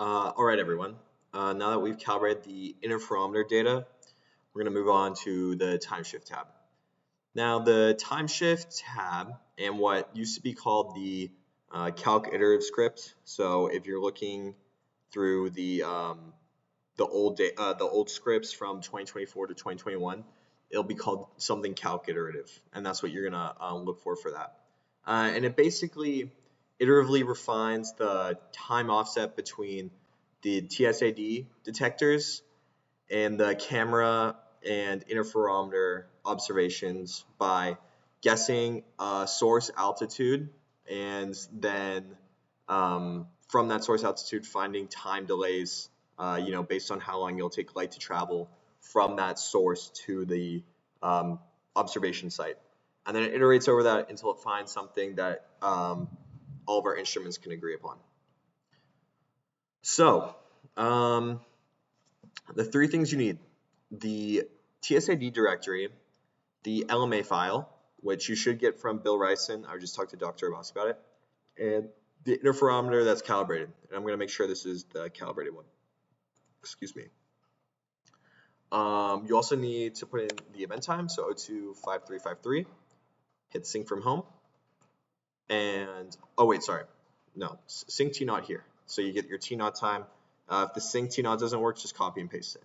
All right, everyone. Now that we've calibrated the interferometer data, we're going to move on to the Timeshift tab. Now, the Timeshift tab and what used to be called the calc iterative script. So, if you're looking through the old scripts from 2024 to 2021, it'll be called something calc iterative, and that's what you're going to look for that. And it basically iteratively refines the time offset between the TSAD detectors and the camera and interferometer observations by guessing source altitude and then from that source altitude finding time delays, based on how long it'll take light to travel from that source to the observation site. And then it iterates over that until it finds something that all of our instruments can agree upon. So, the three things you need: the TSAD directory, the LMA file, which you should get from Bill Ryson. I just talked to Dr. Abbas about it, and the interferometer that's calibrated. And I'm going to make sure this is the calibrated one. Excuse me. You also need to put in the event time, so 025353. Hit sync from home. And, oh wait, sorry. No, sync T0 here. So you get your T0 time. If the sync T0 doesn't work, just copy and paste it.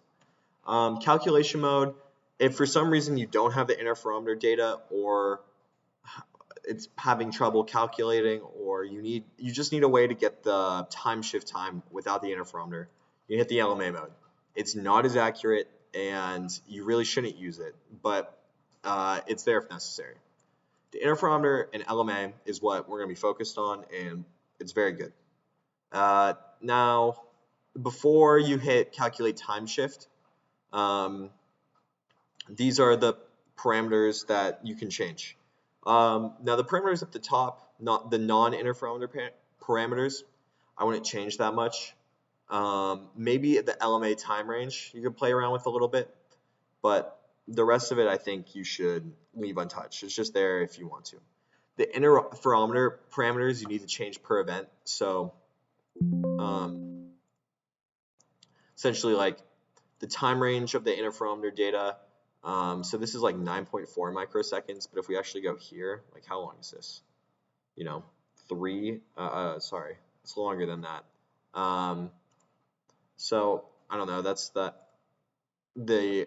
Calculation mode, if for some reason you don't have the interferometer data or it's having trouble calculating or you just need a way to get the time shift time without the interferometer, you hit the LMA mode. It's not as accurate and you really shouldn't use it, but it's there if necessary. The interferometer and LMA is what we're going to be focused on, and it's very good. Now, before you hit calculate time shift, these are the parameters that you can change. Now, the parameters at the top, not the non-interferometer parameters, I wouldn't change that much. Maybe the LMA time range you could play around with a little bit, but the rest of it I think you should leave untouched. It's just there if you want to. The interferometer parameters you need to change per event. So essentially like the time range of the interferometer data. So this is like 9.4 microseconds, but if we actually go here, like how long is this? Sorry, it's longer than that. So I don't know, that's the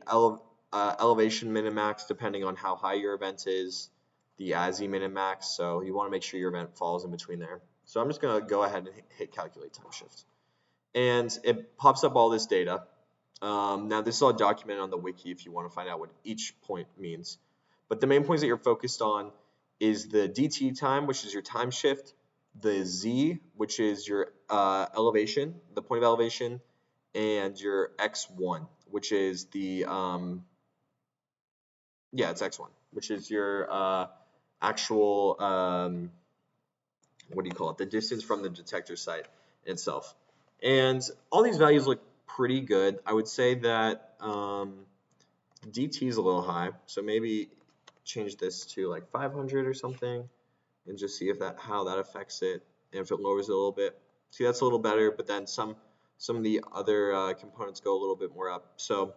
elevation min-max depending on how high your event is, the ASI min-max, so you want to make sure your event falls in between there. So I'm just going to go ahead and hit calculate time shift. And it pops up all this data. Now this is all documented on the wiki if you want to find out what each point means. But the main points that you're focused on is the DT time, which is your time shift, the Z, which is your elevation, the point of elevation, and your X1, which is the it's X1, which is your actual what do you call it? The distance from the detector site itself. And all these values look pretty good. I would say that DT is a little high, so maybe change this to like 500 or something, and just see if how that affects it, and if it lowers it a little bit. See, that's a little better, but then some of the other components go a little bit more up. So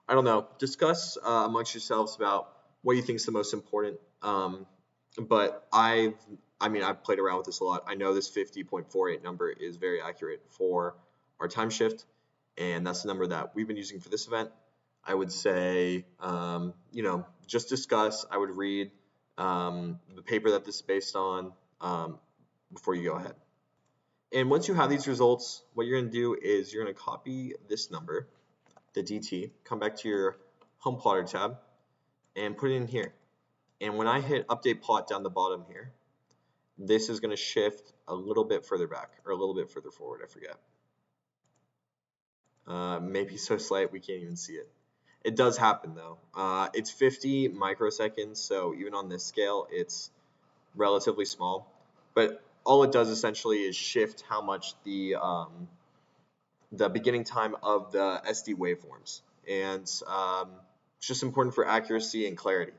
I don't know. Discuss amongst yourselves about what you think is the most important. But I've played around with this a lot. I know this 50.48 number is very accurate for our time shift, and that's the number that we've been using for this event. I would say, just discuss. I would read the paper that this is based on before you go ahead. And once you have these results, what you're going to do is you're going to copy this number, the DT, come back to your home plotter tab, and put it in here. And when I hit update plot down the bottom here, this is going to shift a little bit further back, or a little bit further forward, I forget. Maybe so slight we can't even see it. It does happen though. It's 50 microseconds, so even on this scale, it's relatively small. But all it does essentially is shift how much the beginning time of the SD waveforms. And it's just important for accuracy and clarity.